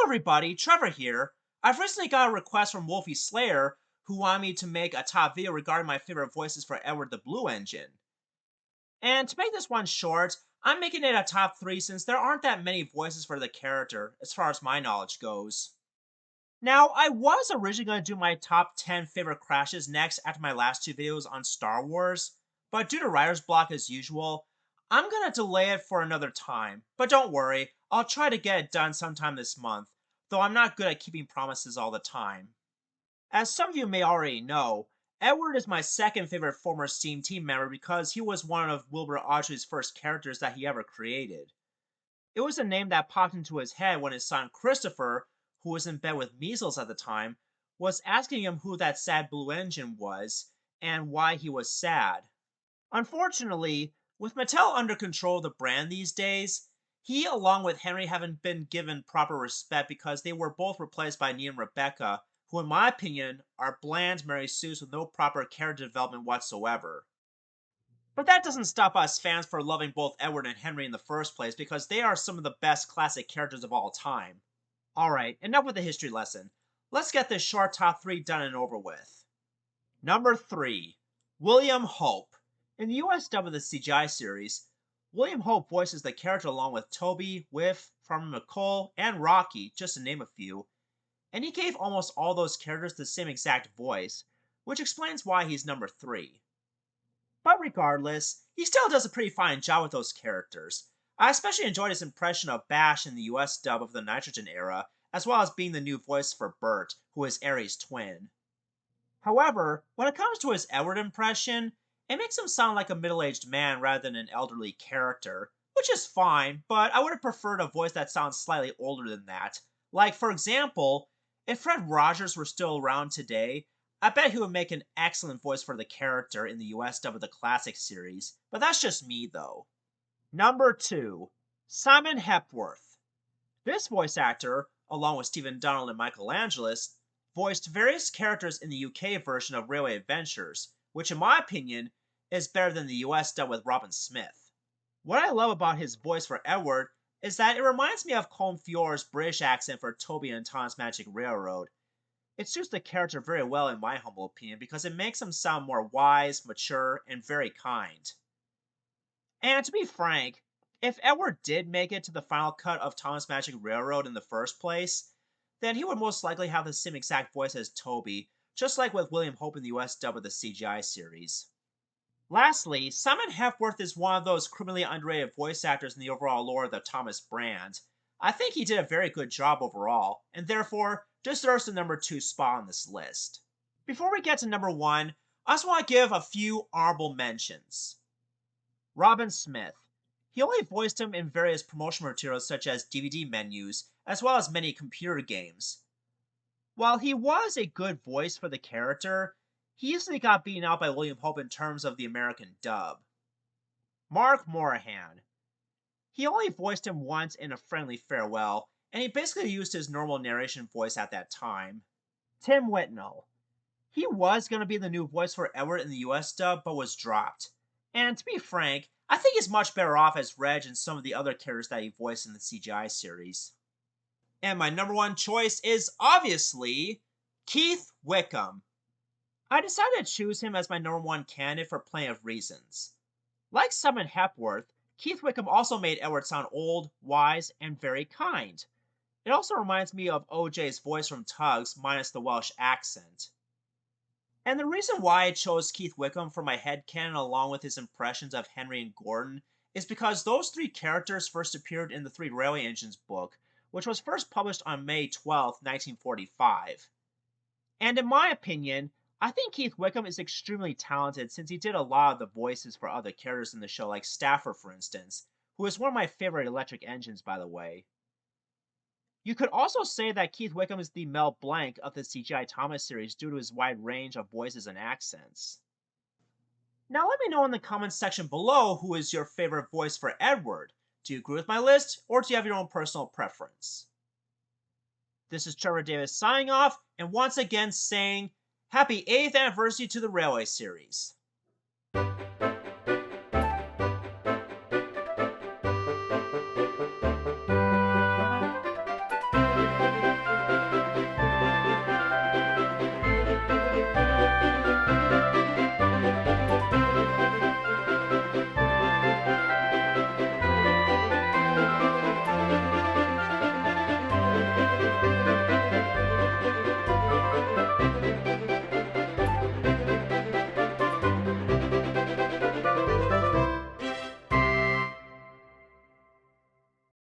everybody, Trevor here. I've recently got a request from Wolfie Slayer, who wanted me to make a top video regarding my favorite voices for Edward the Blue Engine. And to make this one short, I'm making it a top 3 since there aren't that many voices for the character, as far as my knowledge goes. Now, I was originally going to do my top 10 favorite crashes next after my last 2 videos on Star Wars, but due to writer's block as usual, I'm going to delay it for another time. But don't worry, I'll try to get it done sometime this month, though I'm not good at keeping promises all the time. As some of you may already know, Edward is my second favorite former Steam team member because he was one of Wilbur Autry's first characters that he ever created. It was a name that popped into his head when his son Christopher, who was in bed with measles at the time, was asking him who that sad blue engine was and why he was sad. Unfortunately, with Mattel under control of the brand these days, he along with Henry haven't been given proper respect because they were both replaced by Nia and Rebecca, who in my opinion are bland Mary Sues with no proper character development whatsoever. But that doesn't stop us fans from loving both Edward and Henry in the first place because they are some of the best classic characters of all time. Alright, enough with the history lesson. Let's get this short top 3 done and over with. Number 3. William Hope. In the US dub of the CGI series, William Hope voices the character along with Toby, Whiff, Farmer McColl, and Rocky, just to name a few, and he gave almost all those characters the same exact voice, which explains why he's number 3. But regardless, he still does a pretty fine job with those characters. I especially enjoyed his impression of Bash in the US dub of the Nitrogen era, as well as being the new voice for Bert, who is Aries' twin. However, when it comes to his Edward impression, it makes him sound like a middle-aged man rather than an elderly character, which is fine, but I would have preferred a voice that sounds slightly older than that. Like, for example, if Fred Rogers were still around today, I bet he would make an excellent voice for the character in the US dub of the classic series, but that's just me though. Number 2. Simon Hepworth. This voice actor, along with Stephen Donald and Michael Angelis, voiced various characters in the UK version of Railway Adventures, which in my opinion is better than the US dub with Robin Smith. What I love about his voice for Edward is that it reminds me of Colm Feore's British accent for Toby and Tom's Magic Railroad. It suits the character very well in my humble opinion because it makes him sound more wise, mature, and very kind. And to be frank, if Edward did make it to the final cut of Tom's Magic Railroad in the first place, then he would most likely have the same exact voice as Toby, just like with William Hope in the US dub of the CGI series. Lastly, Simon Hepworth is one of those criminally underrated voice actors in the overall lore of the Thomas brand. I think he did a very good job overall, and therefore deserves the number 2 spot on this list. Before we get to number 1, I just want to give a few honorable mentions. Robin Smith. He only voiced him in various promotional materials such as DVD menus, as well as many computer games. While he was a good voice for the character, he easily got beaten out by William Hope in terms of the American dub. Mark Morahan. He only voiced him once in A Friendly Farewell, and he basically used his normal narration voice at that time. Tim Whitnell. He was going to be the new voice for Edward in the US dub, but was dropped. And to be frank, I think he's much better off as Reg and some of the other characters that he voiced in the CGI series. And my number 1 choice is obviously Keith Wickham. I decided to choose him as my number 1 candidate for plenty of reasons. Like Simon Hepworth, Keith Wickham also made Edward sound old, wise, and very kind. It also reminds me of OJ's voice from Tugs minus the Welsh accent. And the reason why I chose Keith Wickham for my headcanon along with his impressions of Henry and Gordon is because those 3 characters first appeared in the 3 Railway Engines book, which was first published on May 12, 1945. And in my opinion, I think Keith Wickham is extremely talented since he did a lot of the voices for other characters in the show, like Stafford for instance, who is one of my favorite electric engines by the way. You could also say that Keith Wickham is the Mel Blanc of the CGI Thomas series due to his wide range of voices and accents. Now let me know in the comments section below who is your favorite voice for Edward. Do you agree with my list, or do you have your own personal preference? This is Trevor Davis signing off, and once again saying, Happy 8th anniversary to the Railway series.